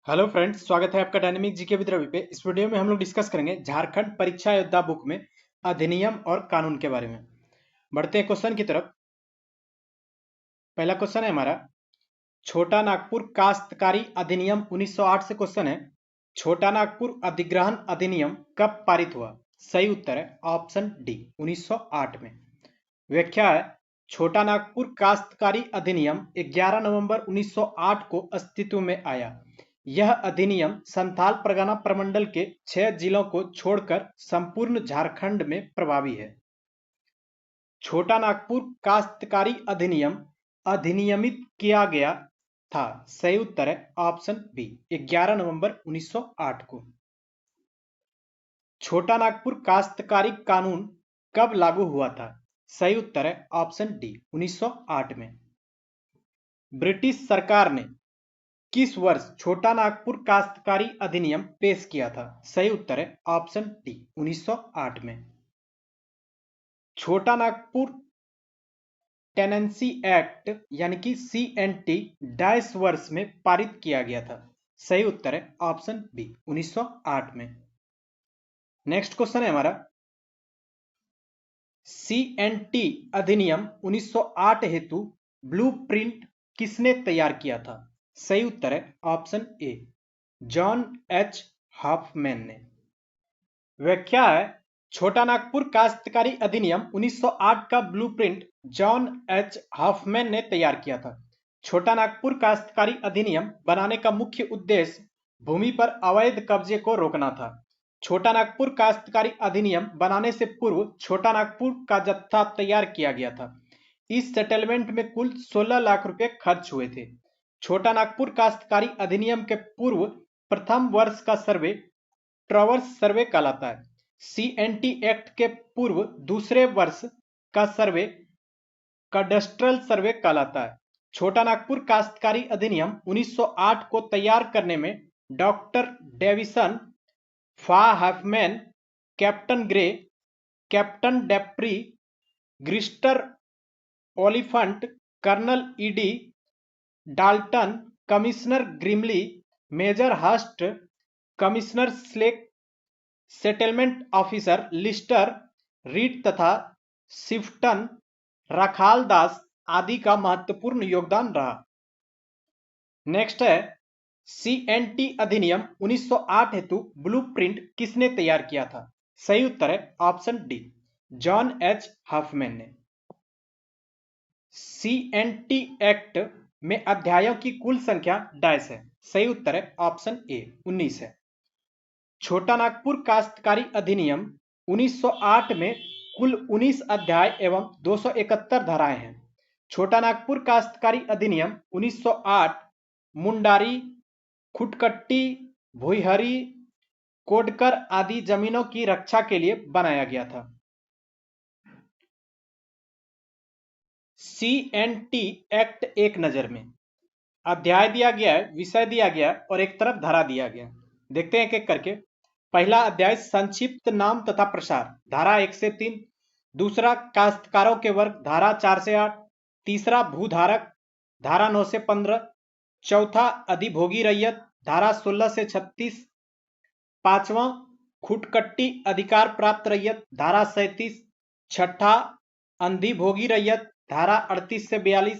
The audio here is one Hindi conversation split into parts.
हेलो फ्रेंड्स, स्वागत है आपका डायनेमिक जीके विद रवि पे। इस वीडियो में हम लोग डिस्कस करेंगे झारखंड परीक्षा योद्धा बुक में अधिनियम और कानून के बारे में। बढ़ते हैं क्वेश्चन की तरफ। पहला क्वेश्चन है हमारा, छोटा नागपुर काश्तकारी अधिनियम 1908 से क्वेश्चन है, छोटा नागपुर अधिग्रहण अधिनियम कब पारित हुआ? सही उत्तर है ऑप्शन डी, 1908 में। व्याख्या है, छोटा नागपुर काश्तकारी अधिनियम 11 नवंबर 1908 को अस्तित्व में आया। यह अधिनियम संथाल परगना प्रमंडल के 6 जिलों को छोड़कर संपूर्ण झारखंड में प्रभावी है। छोटा नागपुर काश्तकारी अधिनियम अधिनियमित किया गया था। सही उत्तर है ऑप्शन बी, 11 नवंबर 1908 को। छोटा नागपुर काश्तकारी कानून कब लागू हुआ था? सही उत्तर है ऑप्शन डी, 1908 में। ब्रिटिश सरकार ने किस वर्ष छोटा नागपुर काश्तकारी अधिनियम पेश किया था? सही उत्तर है ऑप्शन डी, 1908 में। छोटा नागपुर टेनेंसी एक्ट यानी कि CNT डैश वर्ष में पारित किया गया था? सही उत्तर है ऑप्शन बी, 1908 में। नेक्स्ट क्वेश्चन है हमारा, CNT अधिनियम 1908 हेतु ब्लूप्रिंट किसने तैयार किया था? सही उत्तर है option A, John H Hoffman ने। व्याख्या है, छोटा नागपुर काश्तकारी अधिनियम 1908 का ब्लूप्रिंट जॉन एच हॉफमैन ने तैयार किया था। छोटा नागपुर काश्तकारी अधिनियम बनाने का मुख्य उद्देश्य भूमि पर अवैध कब्जे को रोकना था। छोटा नागपुर काश्तकारी अधिनियम बनाने से पूर्व छोटा नागपुर का जत्था तैयार किया गया था। इस सेटलमेंट में कुल 16 लाख रुपए खर्च हुए थे। छोटा नागपुर काश्तकारी अधिनियम के पूर्व प्रथम वर्ष का सर्वे ट्रवर्स सर्वे कहलाता है। CNT एक्ट के पूर्व दूसरे वर्ष का सर्वे कडेस्ट्रल सर्वे कहलाता है। छोटा नागपुर काश्तकारी अधिनियम 1908 को तैयार करने में doctor Davison, Hoffman, captain Grey, captain Depree, Grister Oliphant, colonel ED Dalton, commissioner Grimley, major Hurst, commissioner Slack, settlement officer Lister, Reid तथा सिफ्टन, राखाल दास आदि का महत्वपूर्ण योगदान रहा। नेक्स्ट है, CNT अधिनियम 1908 हेतु ब्लूप्रिंट किसने तैयार किया था? सही उत्तर है option D, John H Hoffman ने। CNT एक्ट में अध्यायों की कुल संख्या डैश है? सही उत्तर है ऑप्शन ए, 19 है। छोटा नागपुर काश्तकारी अधिनियम 1908 में कुल 19 अध्याय एवं 271 धाराएं हैं। छोटा नागपुर काश्तकारी अधिनियम 1908 मुंडारी, खुटकट्टी, भुईहरी, कोडकर आदि जमीनों की रक्षा के लिए बनाया गया था। CNT एक्ट एक नजर में अध्याय दिया गया है, विषय दिया गया और एक तरफ धारा दिया गया। देखते हैं एक एक करके। पहला अध्याय संक्षिप्त नाम तथा प्रसार, धारा 1 से 3। दूसरा काश्तकारों के वर्ग, धारा 4 से 8। तीसरा भूधारक, धारा 9 से 15। चौथा अधिभोगी रैयत, धारा 16 से 36। पांचवा खुटकट्टी अधिकार प्राप्त रैयत, धारा 37। छठा अंधिभोगी रैयत, धारा 38 से 42।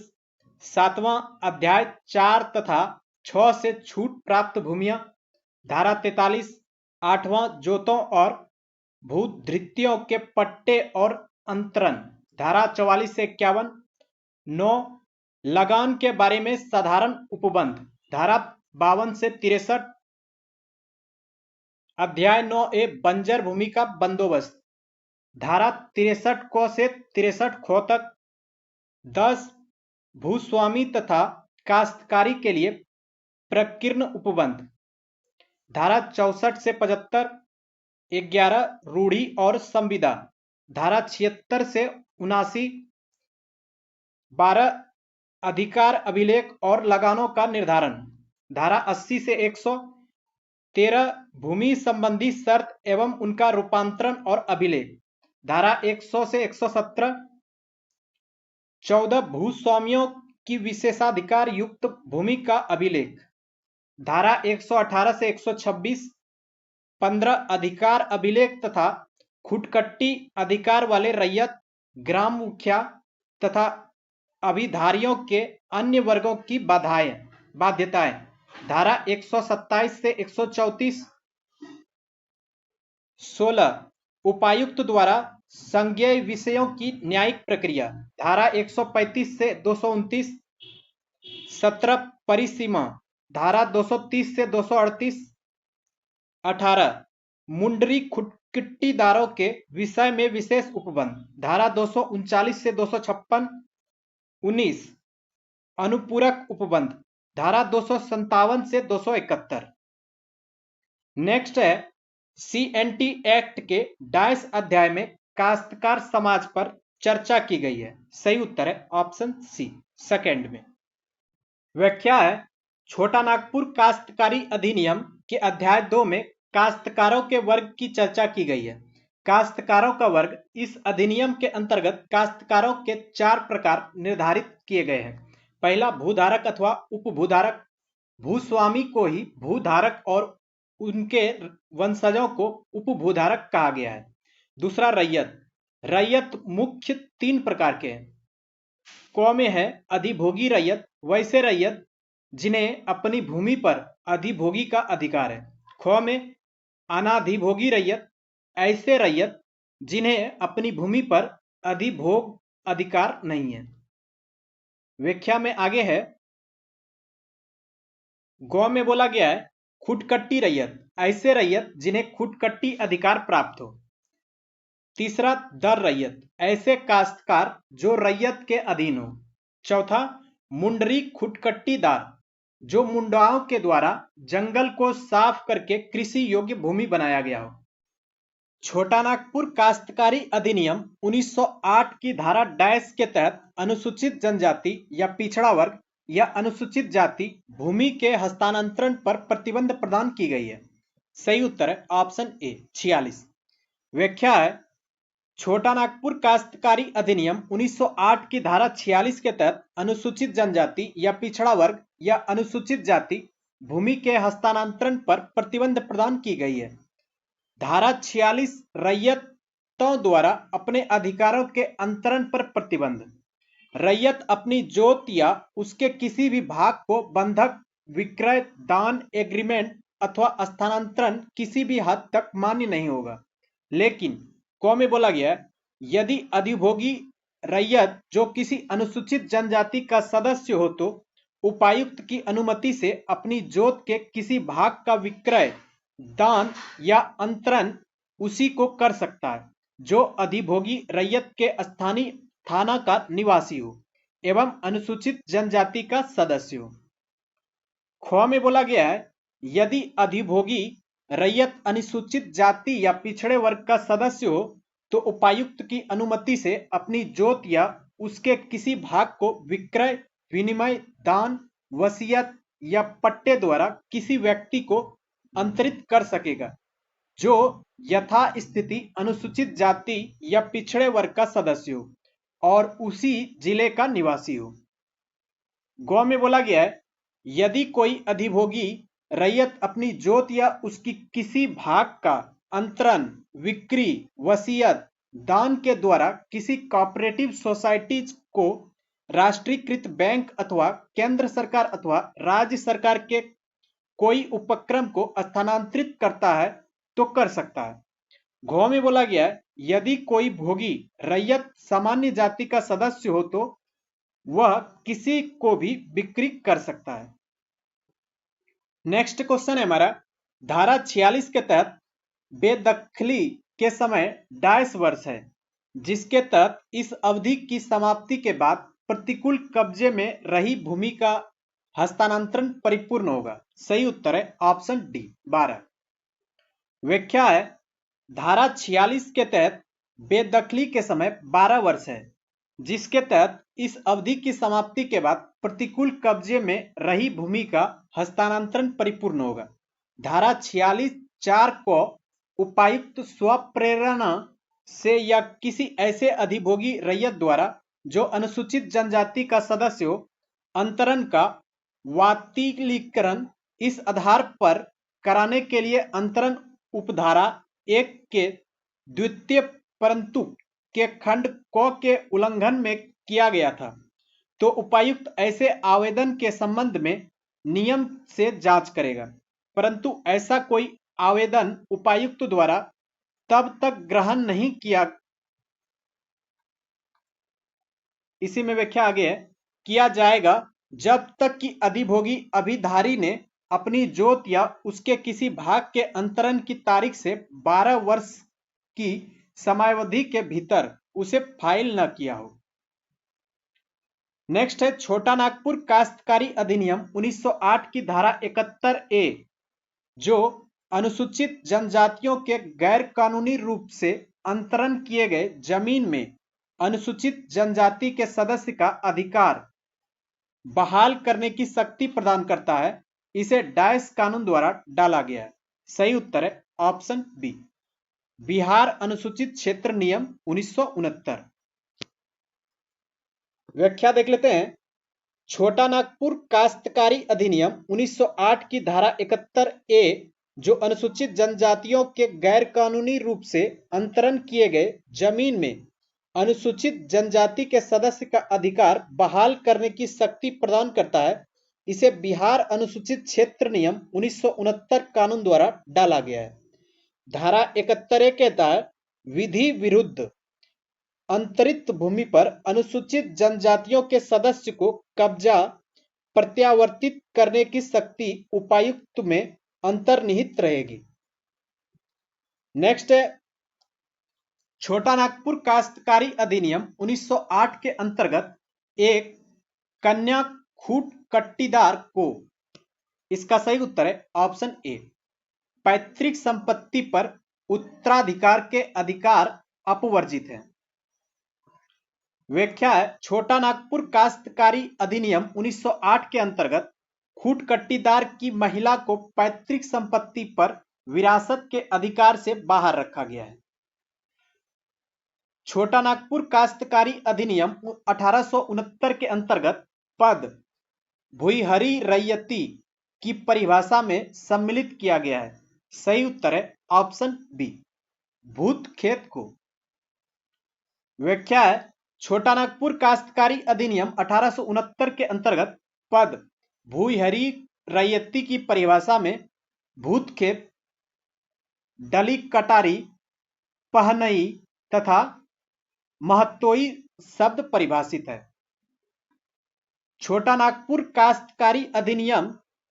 सातवां अध्याय 4 तथा 6 से छूट प्राप्त भूमियां, धारा 43। आठवां जोतों और भूधृतियों के पट्टे और अंतरण, धारा 44 से 51। 9 लगान के बारे में साधारण उपबंध, धारा 52 से 63। अध्याय 9A बंजर भूमि का बंदोबस्त, धारा 63 क से 63 ख तक। 10 भूस्वामी तथा काश्तकारी के लिए प्रकीर्ण उपबंध, धारा 64 से 75। 11 रूढ़ी और संविदा, धारा 76 से 79। 12 अधिकार अभिलेख और लगानों का निर्धारण, धारा 80 से 100। 13 भूमि संबंधी शर्त एवं उनका रूपांतरण और अभिलेख, धारा 100 से 117। 14 भूस्वामियों की विशेषाधिकार युक्त भूमि का अभिलेख, धारा 118 से 126 15 अधिकार अभिलेख तथा खुटकट्टी अधिकार वाले रैयत, ग्राम मुखिया तथा अभिधारियों के अन्य वर्गों की बाध्यताएं। धारा 127 से 134 16 उपायुक्त द्वारा संज्ञेय विषयों की न्यायिक प्रक्रिया। धारा 135 से 229 17 परिसीमा। धारा 230 से 238 18 मुंडरी खुटकिट्टीदारों के विषय में विशेष उपबंध। धारा 239 से 256 19 अनुपूरक उपबंध। धारा 257 से 271। नेक्स्ट है CNT एक्ट के 22 अध्याय में काश्तकार समाज पर चर्चा की गई है। सही उत्तर है ऑप्शन सी सेकंड में। व्याख्या है छोटा नागपुर काश्तकारी अधिनियम के अध्याय 2 में काश्तकारों के वर्ग की चर्चा की गई है। काश्तकारों का वर्ग इस अधिनियम के अंतर्गत काश्तकारों के 4 प्रकार निर्धारित किए गए हैं। पहला भूधारक अथवा उपभूधारक, भूस्वामी को ही भूधारक और उनके वंशजों को उपभूधारक कहा गया है। दूसरा रैयत। रैयत मुख्य 3 प्रकार के हैं। क में है अधिभोगी रैयत, वैसे रैयत जिन्हें अपनी भूमि पर अधिभोगी का अधिकार है। ख में अनाधिभोगी रैयत, ऐसे रैयत जिन्हें अपनी भूमि पर अधिभोग अधिकार नहीं है। व्याख्या में आगे है गौ में बोला गया है खुटकट्टी रैयत, ऐसे रैयत जिन्हें खुटकट्टी अधिकार प्राप्त हो। तीसरा दर रैयत, ऐसे काश्तकार जो रैयत के अधीन हो। चौथा मुंडरी खुटकट्टीदार, जो मुंडाओं के द्वारा जंगल को साफ करके कृषि योग्य भूमि बनाया गया हो। छोटा नागपुर काश्तकारी अधिनियम 1908 की धारा डैश के तहत अनुसूचित जनजाति या पिछड़ा वर्ग या अनुसूचित जाति भूमि के हस्तांतरण पर प्रतिबंध प्रदान की गई है। सही उत्तर है ऑप्शन ए 46। व्याख्या है छोटा नागपुर काश्तकारी अधिनियम 1908 की धारा 46 के तहत अनुसूचित जनजाति या पिछड़ा वर्ग या अनुसूचित जाति भूमि के हस्तांतरण पर प्रतिबंध प्रदान की गई है। धारा 46 रैयतों द्वारा अपने अधिकारों के अंतरण पर प्रतिबंध। रैयत अपनी जोत या उसके किसी भी भाग को बंधक, विक्रय, दान, एग्रीमेंट अथवा स्थानांतरण किसी भी हद तक मान्य नहीं होगा। लेकिन क में बोला गया है यदि अधिभोगी रैयत जो किसी अनुसूचित जनजाति का सदस्य हो तो उपायुक्त की अनुमति से अपनी जोत के किसी भाग का विक्रय, दान या अंतरण उसी को कर सकता है जो अधिभोगी रैयत के स्थानीय थाना का निवासी हो एवं अनुसूचित जनजाति का सदस्य हो। ख में बोला गया है यदि अधिभोगी रैयत अनुसूचित जाति या पिछड़े वर्ग का सदस्य हो तो उपायुक्त की अनुमति से अपनी जोत या उसके किसी भाग को विक्रय, विनिमय, दान, वसीयत या पट्टे द्वारा किसी व्यक्ति को अंतरित कर सकेगा जो यथास्थिति अनुसूचित जाति या पिछड़े वर्ग का सदस्य हो और उसी जिले का निवासी हो। गौ में बोला गया है यदि कोई अधिभोगी रैयत अपनी जोत या उसकी किसी भाग का अंतरण, विक्री, वसीयत, दान के द्वारा किसी कोऑपरेटिव सोसाइटीज को राष्ट्रीयकृत बैंक अथवा केंद्र सरकार अथवा राज्य सरकार के कोई उपक्रम को स्थानांतरित करता है तो कर सकता है। घ में बोला गया है यदि कोई भोगी रैयत सामान्य जाति का सदस्य हो तो वह किसी को भी बिक्री कर सकता है। नेक्स्ट क्वेश्चन है हमारा धारा 46 के तहत बेदखली के समय डैश वर्ष है जिसके तहत इस अवधि की समाप्ति के बाद प्रतिकूल कब्जे में रही भूमि का हस्तांतरण परिपूर्ण होगा। सही उत्तर है ऑप्शन डी 12। व्याख्या है धारा 46 के तहत बेदखली के समय 12 वर्ष है जिसके तहत इस अवधि की समाप्ति के बाद प्रतिकूल कब्जे में रही भूमि का हस्तांतरण परिपूर्ण होगा। धारा 46(4) को उपायुक्त स्वप्रेरणा से या किसी ऐसे अधिभोगी रैयत द्वारा जो अनुसूचित जनजाति का सदस्य हो अंतरण का वातिलीकरण इस आधार पर कराने के लिए अंतरण उपधारा 1 के द्वितीय परंतु के खंड क के उल्लंघन में किया गया था, तो उपायुक्त ऐसे आवेदन के संबंध में नियम से जांच करेगा, परंतु ऐसा कोई आवेदन उपायुक्त द्वारा तब तक ग्रहण नहीं किया, इसी में व्याख्या आगे है, किया जाएगा जब तक कि अधिभोगी अभिधारी ने अपनी जोत या उसके किसी भाग के अंतरण की तारीख से 12 वर्ष की समयावधि के भीतर उसे फाइल न किया हो। नेक्स्ट है छोटा नागपुर काश्तकारी अधिनियम 1908 की धारा 71A, जो अनुसूचित जनजातियों के गैर कानूनी रूप से अंतरण किए गए जमीन में अनुसूचित जनजाति के सदस्य का अधिकार बहाल करने की शक्ति प्रदान करता है। इसे डैश कानून द्वारा डाला गया है। सही उत्तर है ऑप्शन बी, बिहार अनुसूचित क्षेत्र नियम 1969। व्याख्या देख लेते हैं। छोटा नागपुर काश्तकारी अधिनियम 1908 की धारा 71A, जो अनुसूचित जनजातियों के गैर कानूनी रूप से अंतरण किए गए जमीन में अनुसूचित जनजाति के सदस्य का अधिकार बहाल करने की शक्ति प्रदान करता है। इसे बिहार अनुसूचित क्षेत्र नियम 1969 कानून द्वारा डाला गया है। धारा 71A के तहत विधि विरुद्ध अंतरित भूमि पर अनुसूचित जनजातियों के सदस्य को कब्जा प्रत्यावर्तित करने की शक्ति उपायुक्त में अंतर्निहित रहेगी। नेक्स्ट है छोटा नागपुर काश्तकारी अधिनियम 1908 के अंतर्गत एक कन्या खूट कट्टीदार को, इसका सही उत्तर है ऑप्शन ए, पैतृक संपत्ति पर उत्तराधिकार के अधिकार अपवर्जित है। व्याख्या है छोटा नागपुर काश्तकारी अधिनियम 1908 के अंतर्गत खूट कट्टीदार की महिला को पैतृक संपत्ति पर विरासत के अधिकार से बाहर रखा गया है। छोटा नागपुर काश्तकारी अधिनियम 1869 के अंतर्गत पद भुईहरी रैयती की परिभाषा में सम्मिलित किया गया है। सही उत्तर है ऑप्शन बी, भूत खेत को। व्याख्या है छोटा नागपुर काश्तकारी अधिनियम 1869 के अंतर्गत पद भूईहरी रैयती की परिभाषा में भूत खेत, डली कटारी, पहनई तथा महतोई शब्द परिभाषित है। छोटा नागपुर काश्तकारी अधिनियम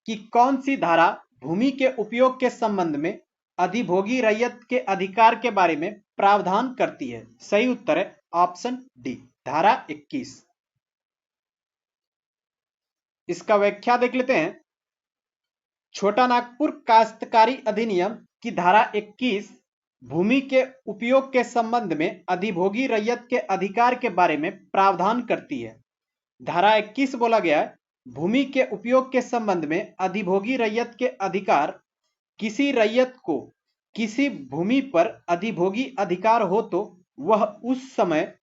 की कौन सी धारा भूमि के उपयोग के संबंध में अधिभोगी रैयत के अधिकार के बारे में प्रावधान करती है? सही उत्तर है ऑप्शन डी, धारा 21। इसका व्याख्या देख लेते हैं। छोटा नागपुर काश्तकारी अधिनियम की धारा 21 भूमि के उपयोग के संबंध में अधिभोगी रैयत के अधिकार के बारे में प्रावधान करती है। धारा 21 बोला गया है, भूमि के उपयोग के संबंध में अधिभोगी रैयत के अधिकार, किसी रैयत को किसी भूमि पर अधिभोगी अधिकार हो तो वह उस समय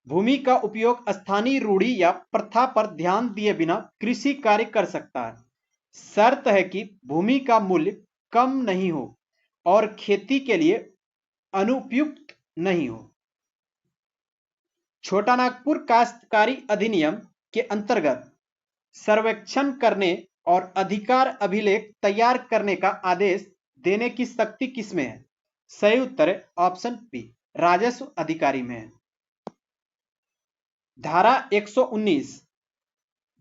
भूमि का उपयोग स्थानीय रूढ़ी या प्रथा पर ध्यान दिए बिना कृषि कार्य कर सकता है। शर्त है कि भूमि का मूल्य कम नहीं हो और खेती के लिए अनुपयुक्त नहीं हो। छोटा नागपुर काश्तकारी अधिनियम के अंतर्गत सर्वेक्षण करने और अधिकार अभिलेख तैयार करने का आदेश देने की शक्ति किसमें है? सही उत्तर है ऑप्शन बी, राजस्व अधिकारी में है। धारा 119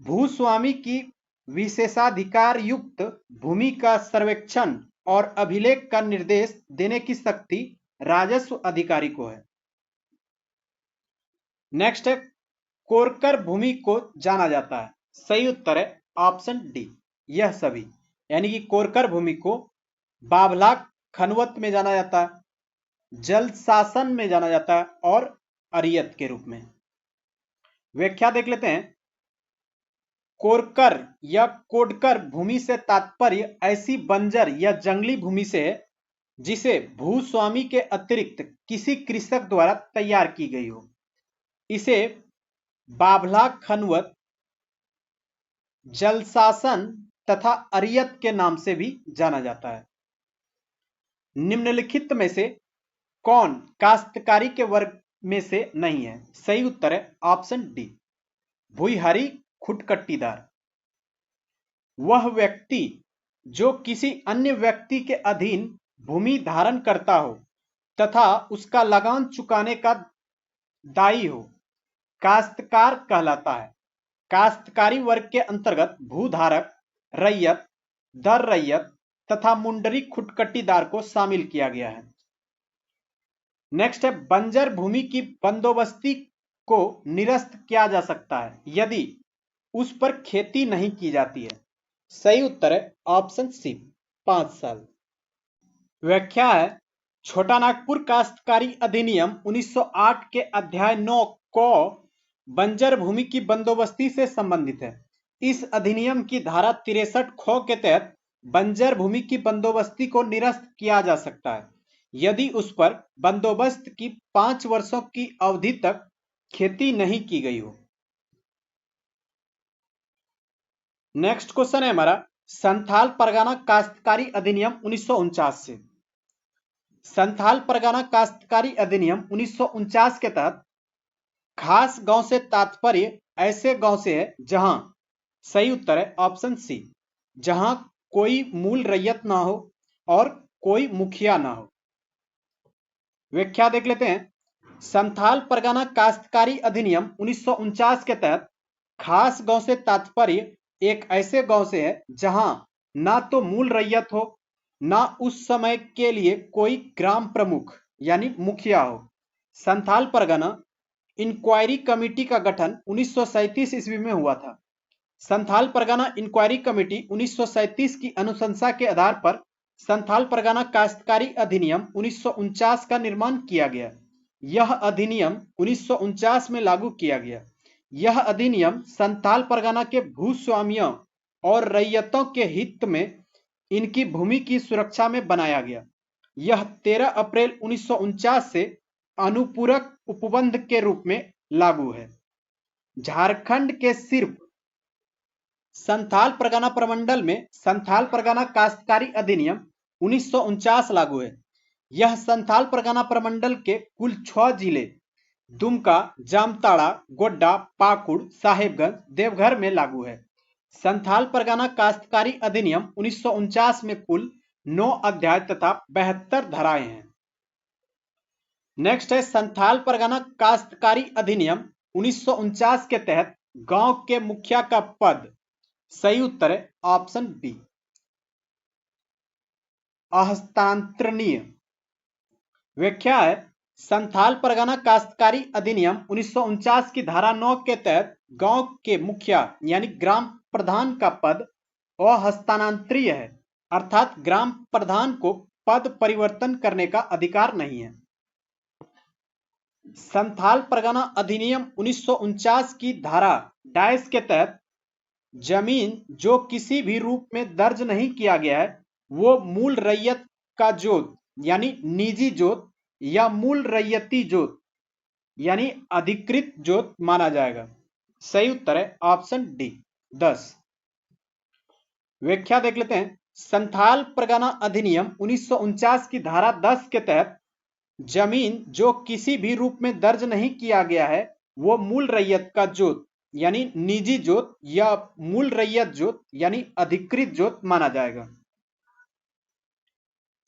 भूस्वामी की विशेषाधिकार युक्त भूमि का सर्वेक्षण और अभिलेख का निर्देश देने की शक्ति राजस्व अधिकारी को है। नेक्स्ट है कोरकर भूमि को जाना जाता है। सही उत्तर है ऑप्शन डी, यह सभी, यानी कि कोरकर भूमि को बाभला खनवत में जाना जाता है, जल शासन में जाना जाता है और अरियत के रूप में। व्याख्या देख लेते हैं। कोरकर या कोडकर भूमि से तात्पर्य ऐसी बंजर या जंगली भूमि से है जिसे भूस्वामी के अतिरिक्त किसी कृषक द्वारा तैयार की गई हो। इसे बाभला खनवत, जलशासन तथा अरियत के नाम से भी जाना जाता है। निम्नलिखित में से कौन काश्तकारी के वर्ग में से नहीं है? सही उत्तर है ऑप्शन डी, भुईहारी खुटकट्टीदार। वह व्यक्ति जो किसी अन्य व्यक्ति के अधीन भूमि धारण करता हो तथा उसका लगान चुकाने का दायी हो, काश्तकार कहलाता है। काश्तकारी वर्ग के अंतर्गत भूधारक, रैयत, दर रैयत तथा मुंडरी खुटकट्टीदार को शामिल किया गया है। नेक्स्ट है, बंजर भूमि की बंदोबस्ती को निरस्त किया जा सकता है यदि उस पर खेती नहीं की जाती है। सही उत्तर है ऑप्शन सी, 5 साल। व्याख्या है, छोटा नागपुर काश्तकारी अधिनियम 1908 के अध्याय 9 को बंजर भूमि की बंदोबस्ती से संबंधित है। इस अधिनियम की धारा 63 ख के तहत बंजर भूमि की बंदोबस्ती को निरस्त किया जा सकता है यदि उस पर बंदोबस्त की 5 वर्षों की अवधि तक खेती नहीं की गई हो। नेक्स्ट क्वेश्चन है हमारा, संथाल परगना काश्तकारी अधिनियम 1949 से। संथाल परगना काश्तकारी अधिनियम 1949 के तहत खास गांव से तात्पर्य ऐसे गांव से है जहां, सही उत्तर है ऑप्शन सी, जहां कोई मूल रैयत ना हो और कोई मुखिया ना हो। व्याख्या देख लेते हैं, संथाल परगना काश्तकारी अधिनियम 1949 के तहत खास गांव से तात्पर्य एक ऐसे गांव से है जहां ना तो मूल रैयत हो, ना उस समय के लिए कोई ग्राम प्रमुख यानी मुखिया हो। संथाल परगना इंक्वायरी कमेटी का गठन 1937 ईस्वी में हुआ था। संथाल परगना इंक्वायरी कमेटी 1937 की अनुशंसा के आधार पर संथाल परगना काश्तकारी अधिनियम 1949 का निर्माण किया गया। यह अधिनियम 1949 में लागू किया गया। यह अधिनियम संथाल परगना के भूस्वामियों और रैयतों के हित में इनकी भूमि की सुरक्षा में बनाया गया। यह 13 अप्रैल 1949 से अनुपूरक उपबंध के रूप में लागू है। झारखंड के सिर्फ संथाल परगना प्रमंडल में संथाल परगना काश्तकारी अधिनियम 1949 लागू है। यह संथाल परगना प्रमंडल के कुल 6 जिले दुमका, जामताड़ा, गोड्डा, पाकुड़, साहेबगंज, देवघर में लागू है। संथाल परगना काश्तकारी अधिनियम 1949 में कुल 9 अध्याय तथा 72 धाराएं हैं। नेक्स्ट है, संथाल परगना काश्तकारी अधिनियम 1949 के तहत गांव के मुखिया का पद, सही उत्तर है ऑप्शन बी, अहस्तांतरणीय। व्याख्या है, संथाल परगना काश्तकारी अधिनियम 1949 की धारा 9 के तहत गांव के मुखिया यानी ग्राम प्रधान का पद अहस्तांतरणीय है, अर्थात ग्राम प्रधान को पद परिवर्तन करने का अधिकार नहीं है। संथाल परगना अधिनियम 1949 की धारा डैश के तहत जमीन जो किसी भी रूप में दर्ज नहीं किया गया है वो मूल रैयत का जोत यानी निजी जोत या मूल रैयती जोत यानी अधिकृत जोत माना जाएगा। सही उत्तर है ऑप्शन डी, 10। व्याख्या देख लेते हैं, संथाल परगना अधिनियम 1949 की धारा 10 के तहत जमीन जो किसी भी रूप में दर्ज नहीं किया गया है वो मूल रैयत का जोत यानी निजी जोत या मूल रैयत जोत यानी अधिकृत जोत माना जाएगा।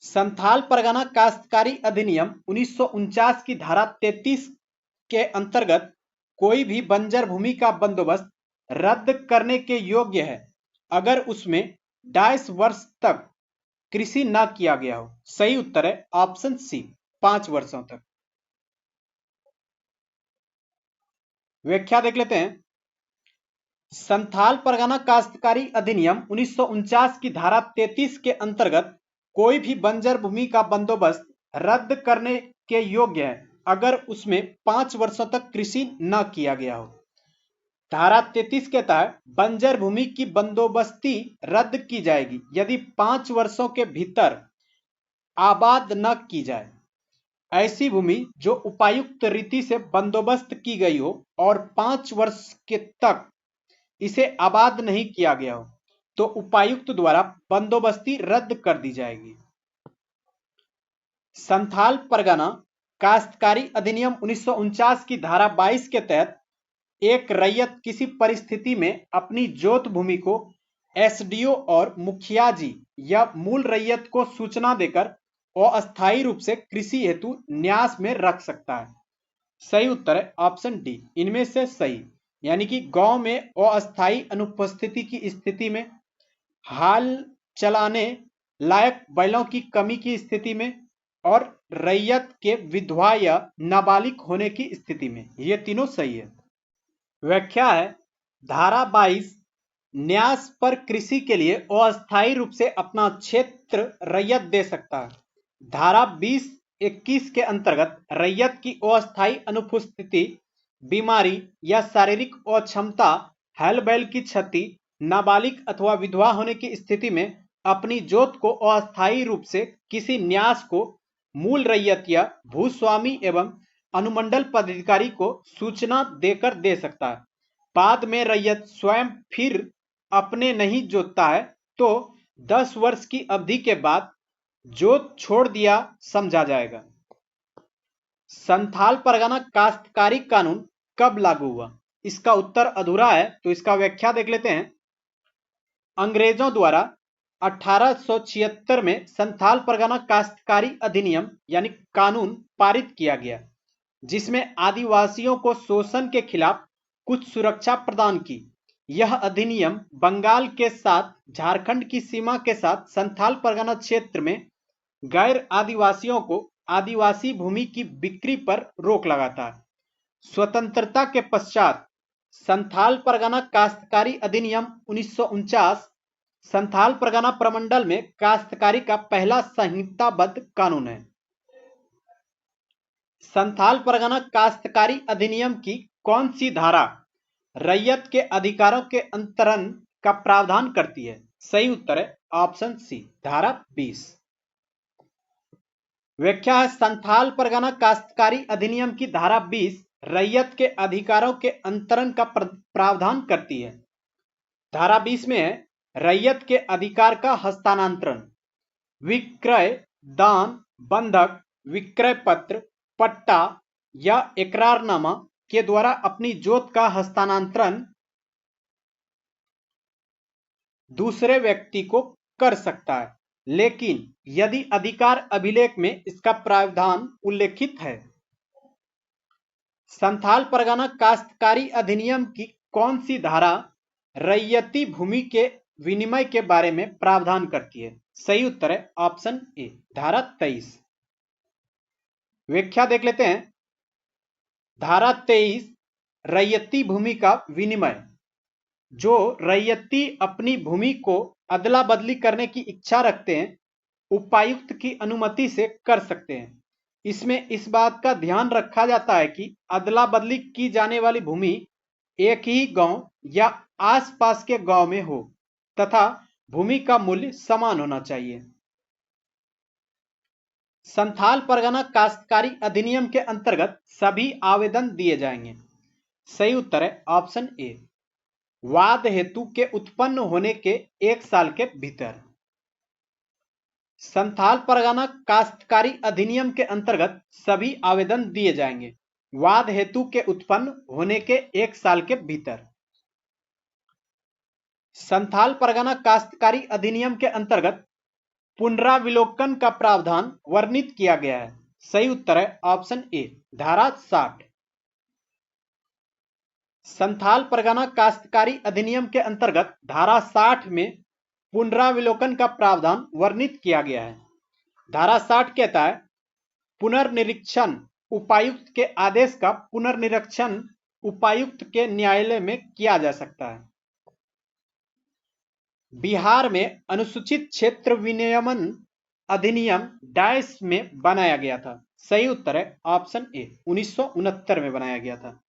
संथाल परगना काश्तकारी अधिनियम 1949 की धारा 33 के अंतर्गत कोई भी बंजर भूमि का बंदोबस्त रद्द करने के योग्य है अगर उसमें 22 वर्ष तक कृषि न किया गया हो। सही उत्तर है ऑप्शन सी, 5 वर्षों तक। व्याख्या देख लेते हैं, संथाल परगना काश्तकारी अधिनियम 1949 की धारा 33 के अंतर्गत कोई भी बंजर भूमि का बंदोबस्त रद्द करने के योग्य है अगर उसमें 5 वर्षों तक कृषि न किया गया हो। धारा 33 के तहत बंजर भूमि की बंदोबस्ती रद्द की जाएगी यदि 5 वर्षों के भीतर आबाद न की जाए। ऐसी भूमि जो उपायुक्त रीति से बंदोबस्त की गई हो और 5 वर्ष के तक इसे आबाद नहीं किया गया हो तो उपायुक्त द्वारा बंदोबस्ती रद्द कर दी जाएगी। संथाल परगना काश्तकारी अधिनियम 1949 की धारा 22 के तहत एक रैयत किसी परिस्थिति में अपनी जोत भूमि को एसडीओ और मुखिया जी या मूल रैयत को सूचना देकर अस्थायी रूप से कृषि हेतु न्यास में रख सकता है। सही उत्तर है ऑप्शन डी, इनमें से सही। यानी कि गांव में अस्थायी अनुपस्थिति की स्थिति में, हाल चलाने लायक बैलों की कमी की स्थिति में, और रैयत के विधवा या नाबालिग होने की स्थिति में। ये तीनों सही है। व्याख्या है, धारा 22 न्यास पर कृषि के लिए अस्थायी रूप से अपना क्षेत्र रैयत दे सकता है। धारा 20-21 के अंतर्गत रैयत की अस्थायी अनुपस्थिति, बीमारी या शारीरिक अक्षमता, हल बैल की क्षति, नाबालिग अथवा विधवा होने की स्थिति में अपनी जोत को अस्थायी रूप से किसी न्यास को मूल रैयत या भूस्वामी एवं अनुमंडल पदाधिकारी को सूचना देकर दे सकता है। बाद में रैयत स्वयं फिर अपने नहीं जोतता है तो 10 वर्ष की अवधि के बाद जोत छोड़ दिया समझा जाएगा। संथाल परगना काश्तकारी कानून कब लागू हुआ? इसका उत्तर अधूरा है, तो इसका व्याख्या देख लेते हैं। अंग्रेजों द्वारा 1876 में संथाल परगना काश्तकारी अधिनियम यानी कानून पारित किया गया, जिसमें आदिवासियों को शोषण के खिलाफ कुछ सुरक्षा प्रदान की। यह अधिनियम बंगाल के साथ झारखंड की सीमा के साथ संथाल परगना क्षेत्र में गैर आदिवासियों को आदिवासी भूमि की बिक्री पर रोक लगाता है। स्वतंत्रता के पश्चात संथाल परगना काश्तकारी अधिनियम 1949 संथाल परगना प्रमंडल में काश्तकारी का पहला संहिताबद्ध कानून है। संथाल परगना काश्तकारी अधिनियम की कौन सी धारा रैयत के अधिकारों के अंतरण का प्रावधान करती है? सही उत्तर है ऑप्शन सी, धारा 20। व्याख्या है, संथाल परगना काश्तकारी अधिनियम की धारा 20 रैयत के अधिकारों के अंतरण का प्रावधान करती है। धारा 20 में है, रैयत के अधिकार का हस्तांतरण, विक्रय, दान, बंधक, विक्रय पत्र, पट्टा या इकरारनामा के द्वारा अपनी जोत का हस्तांतरण दूसरे व्यक्ति को कर सकता है, लेकिन यदि अधिकार अभिलेख में इसका प्रावधान उल्लेखित है। संथाल परगना काश्तकारी अधिनियम की कौन सी धारा रैयती भूमि के विनिमय के बारे में प्रावधान करती है? सही उत्तर है ऑप्शन ए, धारा 23। व्याख्या देख लेते हैं। धारा 23 रैयती भूमि का विनिमय, जो रैयती अपनी भूमि को अदला बदली करने की इच्छा रखते हैं, उपायुक्त की अनुमति से कर सकते हैं। इसमें इस बात का ध्यान रखा जाता है कि अदला बदली की जाने वाली भूमि एक ही गांव या आसपास के गांव में हो तथा भूमि का मूल्य समान होना चाहिए। संथाल परगना काश्तकारी अधिनियम के अंतर्गत सभी आवेदन दिए जाएंगे। सही उत्तर है ऑप्शन ए, वाद हेतु के उत्पन्न होने के 1 साल के भीतर। संथाल परगना काश्तकारी अधिनियम के अंतर्गत सभी आवेदन दिए जाएंगे वाद हेतु के उत्पन्न होने के 1 साल के भीतर। संथाल परगना काश्तकारी अधिनियम के अंतर्गत पुनराविलोकन का प्रावधान वर्णित किया गया है। सही उत्तर है ऑप्शन ए, धारा 60। संथाल परगना काश्तकारी अधिनियम के अंतर्गत धारा 60 में पुनराविलोकन का प्रावधान वर्णित किया गया है। धारा 60 कहता है, पुनर्निरीक्षण उपायुक्त के आदेश का पुनर्निरीक्षण उपायुक्त के न्यायालय में किया जा सकता है। बिहार में अनुसूचित क्षेत्र विनियमन अधिनियम डैश में बनाया गया था। सही उत्तर है ऑप्शन ए, 1969 में बनाया गया था।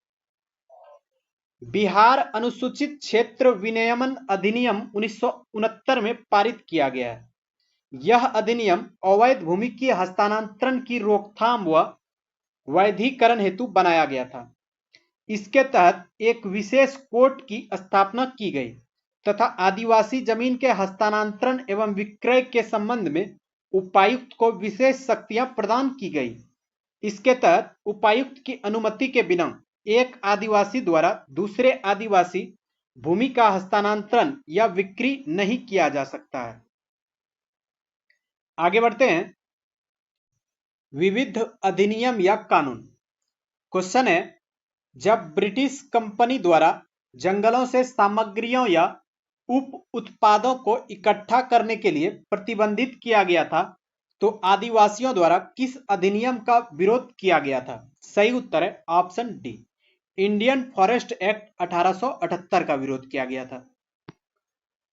बिहार अनुसूचित क्षेत्र विनियमन अधिनियम 1969 में पारित किया गया है। यह अधिनियम अवैध भूमि की हस्तांतरण की रोकथाम व वैधीकरण हेतु बनाया गया था। इसके तहत एक विशेष कोर्ट की स्थापना की गई, तथा आदिवासी जमीन के हस्तांतरण एवं विक्रय के संबंध में उपायुक्त को विशेष शक्तियां प्रदान की गई। इसके तहत उपायुक्त की अनुमति के बिना एक आदिवासी द्वारा दूसरे आदिवासी भूमि का हस्तांतरण या बिक्री नहीं किया जा सकता है। आगे बढ़ते हैं। विविध अधिनियम या कानून। क्वेश्चन है, जब ब्रिटिश कंपनी द्वारा जंगलों से सामग्रियों या उप उत्पादों को इकट्ठा करने के लिए प्रतिबंधित किया गया था तो आदिवासियों द्वारा किस अधिनियम का विरोध किया गया था? सही उत्तर है option D, Indian forest act 1878 का विरोध किया गया था।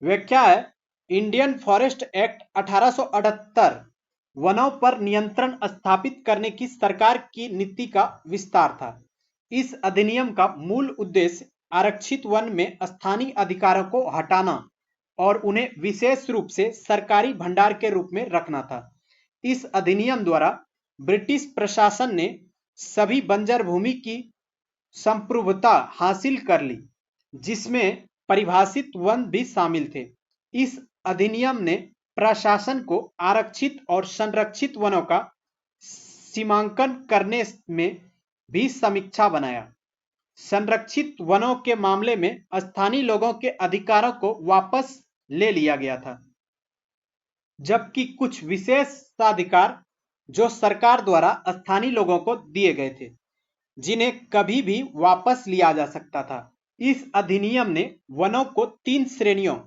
व्याख्या है, इंडियन फॉरेस्ट एक्ट 1878 वनों पर नियंत्रण स्थापित करने की सरकार की नीति का विस्तार था। इस अधिनियम का मूल उद्देश्य आरक्षित वन में स्थानीय अधिकारों को हटाना और उन्हें विशेष रूप से सरकारी भंडार के रूप में रखना था। इस अधिनियम द्वारा ब्रिटिश प्रशासन ने सभी बंजर भूमि की संप्रभुता हासिल कर ली, जिसमें परिभाषित वन भी शामिल थे। इस अधिनियम ने प्रशासन को आरक्षित और संरक्षित वनों का सीमांकन करने में भी समीक्षा बनाया। संरक्षित वनों के मामले में स्थानीय लोगों के अधिकारों को वापस ले लिया गया था, जबकि कुछ विशेषाधिकार जो सरकार द्वारा स्थानीय लोगों को दिए गए थे, जिन्हें कभी भी वापस लिया जा सकता था। इस अधिनियम ने वनों को 3 श्रेणियों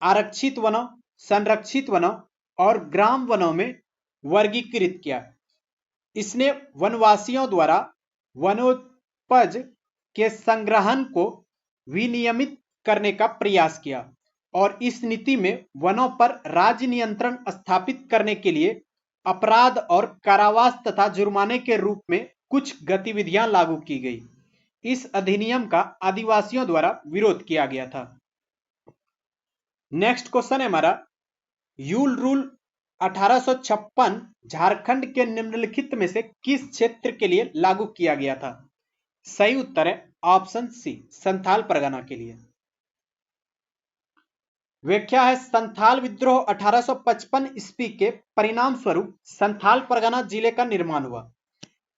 आरक्षित वनों, संरक्षित वनों और ग्राम वनों में वर्गीकृत किया। इसने वनवासियों द्वारा वनोपज के संग्रहण को विनियमित करने का प्रयास किया और इस नीति में वनों पर राज्य नियंत्रण स्थापित करने के लिए अपराध और कारावास तथा जुर्माने के रूप में कुछ गतिविधियां लागू की गई। इस अधिनियम का आदिवासियों द्वारा विरोध किया गया था। नेक्स्ट क्वेश्चन है हमारा, यूल रूल 1856 झारखंड के निम्नलिखित में से किस क्षेत्र के लिए लागू किया गया था? सही उत्तर है ऑप्शन सी, संथाल परगना के लिए। व्याख्या है, संथाल विद्रोह 1855 ईस्वी के परिणाम स्वरूप संथाल परगना जिले का निर्माण हुआ।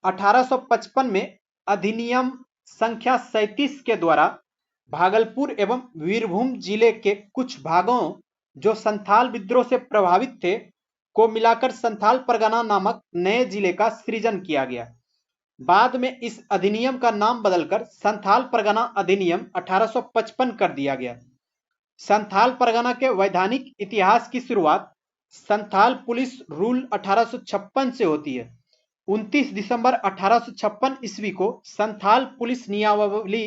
1855 में अधिनियम संख्या 37 के द्वारा भागलपुर एवं वीरभूम जिले के कुछ भागों जो संथाल विद्रोह से प्रभावित थे को मिलाकर संथाल परगना नामक नए जिले का सृजन किया गया। बाद में इस अधिनियम का नाम बदलकर संथाल परगना अधिनियम 1855 कर दिया गया। संथाल परगना के वैधानिक इतिहास की शुरुआत संथाल पुलिस रूल 1856 से होती है। 29 दिसंबर 1856 ईस्वी को संथाल पुलिस नियमावली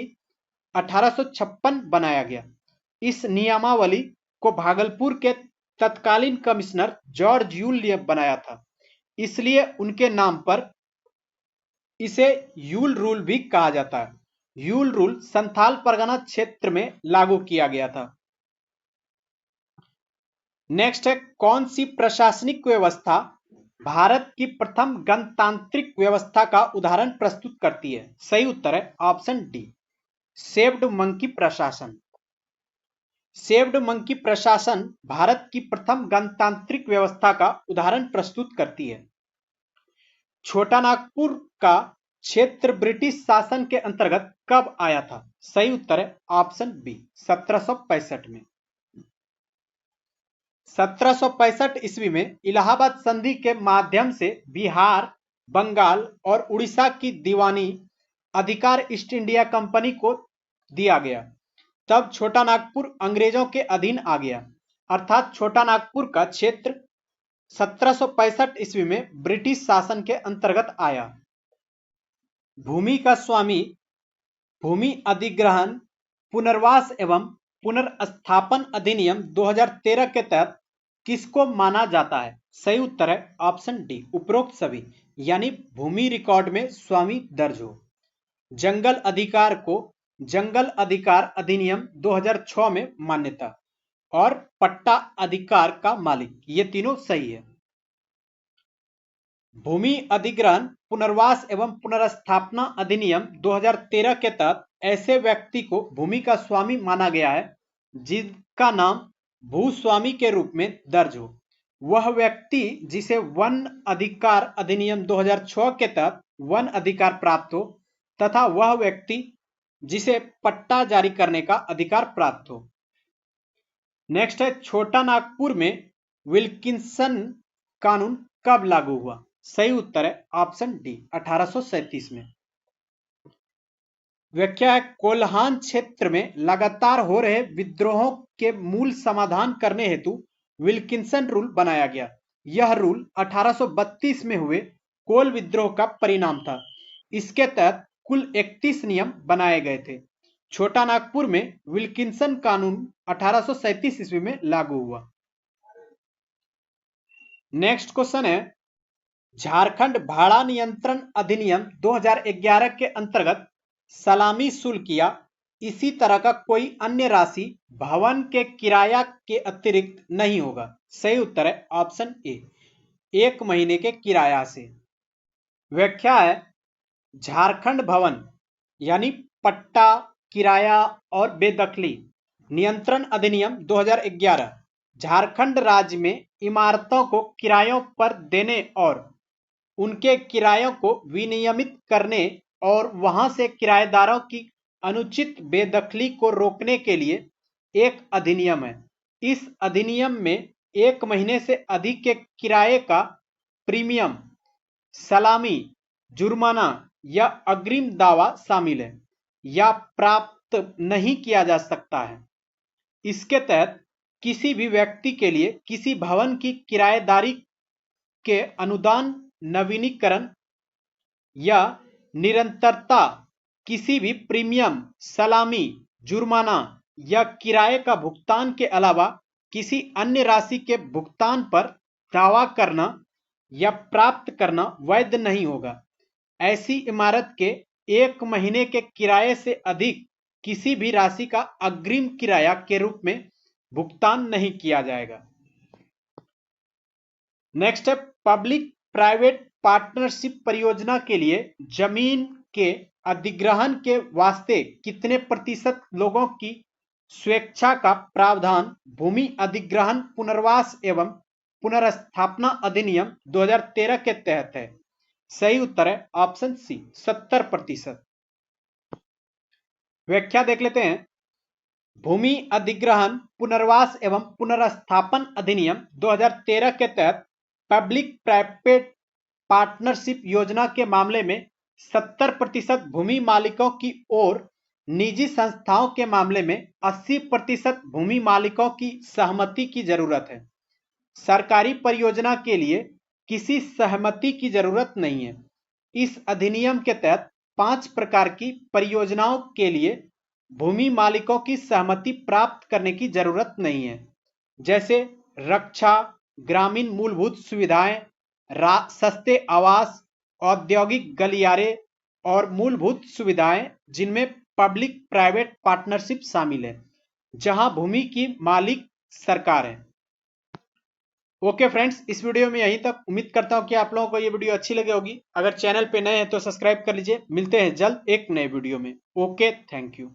1856 बनाया गया। इस नियमावली को भागलपुर के तत्कालीन कमिश्नर जॉर्ज यूल ने बनाया था, इसलिए उनके नाम पर इसे यूल रूल भी कहा जाता है। यूल रूल संथाल परगना क्षेत्र में लागू किया गया था। नेक्स्ट है, कौन सी प्रशासनिक व्यवस्था भारत की प्रथम गणतांत्रिक व्यवस्था का उदाहरण प्रस्तुत करती है? सही उत्तर है ऑप्शन डी, सेव्ड मंकी प्रशासन। सेव्ड मंकी प्रशासन भारत की प्रथम गणतांत्रिक व्यवस्था का उदाहरण प्रस्तुत करती है। छोटा नागपुर का क्षेत्र ब्रिटिश शासन के अंतर्गत कब आया था? सही उत्तर है ऑप्शन बी, 1765 में। 1765 ईस्वी में इलाहाबाद संधि के माध्यम से बिहार, बंगाल और उड़ीसा की दीवानी अधिकार ईस्ट इंडिया कंपनी को दिया गया। तब छोटा नागपुर अंग्रेजों के अधीन आ गया, अर्थात छोटा नागपुर का क्षेत्र 1765 ईस्वी में ब्रिटिश शासन के अंतर्गत आया। भूमि का स्वामी भूमि अधिग्रहण, पुनर्वास एवं पुनर्स्थापन अधिनियम 2013 के तहत किसको माना जाता है? सही उत्तर है ऑप्शन डी, उपरोक्त सभी, यानी भूमि रिकॉर्ड में स्वामी दर्ज हो। जंगल अधिकार को जंगल अधिकार अधिनियम 2006 में मान्यता और पट्टा अधिकार का मालिक, ये तीनों सही है। भूमि अधिग्रहण, पुनर्वास एवं पुनर्स्थापना अधिनियम 2013 के तहत ऐसे व्यक्ति को भूमि का स्वामी माना गया है जिसका नाम भूस्वामी के रूप में दर्ज हो। वह व्यक्ति जिसे वन अधिकार अधिनियम 2006 के तहत वन अधिकार प्राप्त हो तथा वह व्यक्ति जिसे पट्टा जारी करने का अधिकार प्राप्त हो। नेक्स्ट है, छोटा नागपुर में विल्किंसन कानून कब लागू हुआ? सही उत्तर है ऑप्शन डी, 1837 में। व्याख्या है, कोल्हान क्षेत्र में लगातार हो रहे विद्रोहों के मूल समाधान करने हेतु विल्किंसन रूल बनाया गया। यह रूल 1832 में हुए कोल विद्रोह का परिणाम था। इसके तहत कुल 31 नियम बनाए गए थे। छोटा नागपुर में विल्किंसन कानून 1837 ईस्वी में लागू हुआ। नेक्स्ट क्वेश्चन है, झारखंड भाड़ा नियंत्रण अधिनियम 2011 के अंतर्गत सलामी शुल्क या इसी तरह का कोई अन्य राशि भवन के किराया के अतिरिक्त नहीं होगा। सही उत्तर है ऑप्शन ए, 1 महीने के किराया से। व्याख्या है, झारखंड भवन यानी पट्टा, किराया और बेदखली नियंत्रण अधिनियम 2011 झारखंड राज्य में इमारतों को किरायों पर देने और उनके किरायों को विनियमित करने और वहां से किराएदारों की अनुचित बेदखली को रोकने के लिए एक अधिनियम है। इस अधिनियम में 1 महीने से अधिक के किराए का प्रीमियम, सलामी, जुर्माना या अग्रिम दावा शामिल है या प्राप्त नहीं किया जा सकता है। इसके तहत किसी भी व्यक्ति के लिए किसी भवन की किराएदारी के अनुदान, नवीनीकरण या निरंतरता, किसी भी प्रीमियम, सलामी, जुर्माना या किराए का भुगतान के अलावा किसी अन्य राशि के भुगतान पर दावा करना या प्राप्त करना वैध नहीं होगा। ऐसी इमारत के 1 महीने के किराए से अधिक किसी भी राशि का अग्रिम किराया के रूप में भुगतान नहीं किया जाएगा। नेक्स्ट है, पब्लिक प्राइवेट पार्टनरशिप परियोजना के लिए जमीन के अधिग्रहण के वास्ते कितने प्रतिशत लोगों की स्वेच्छा का प्रावधान भूमि अधिग्रहण पुनर्वास एवं पुनर्स्थापना अधिनियम 2013 के तहत है? सही उत्तर है ऑप्शन सी, 70%। व्याख्या देख लेते हैं, भूमि अधिग्रहण पुनर्वास एवं पुनर्स्थापन अधिनियम 2013 के तहत पब्लिक प्राइवेट पार्टनरशिप योजना के मामले में 70% भूमि मालिकों की और निजी संस्थाओं के मामले में 80% भूमि मालिकों की सहमति की जरूरत है। सरकारी परियोजना के लिए किसी सहमति की जरूरत नहीं है। इस अधिनियम के तहत 5 प्रकार की परियोजनाओं के लिए भूमि मालिकों की सहमति प्राप्त करने की जरूरत नहीं है, जैसे रक्षा, ग्रामीण मूलभूत सुविधाएं, सस्ते आवास, औद्योगिक गलियारे और मूलभूत सुविधाएं जिनमें पब्लिक प्राइवेट पार्टनरशिप शामिल है, जहां भूमि की मालिक सरकार है। ओके फ्रेंड्स, इस वीडियो में यहीं तक। उम्मीद करता हूं कि आप लोगों को ये वीडियो अच्छी लगी होगी। अगर चैनल पे नए हैं तो सब्सक्राइब कर लीजिए। मिलते हैं जल्द एक नए वीडियो में। Okay, thank you.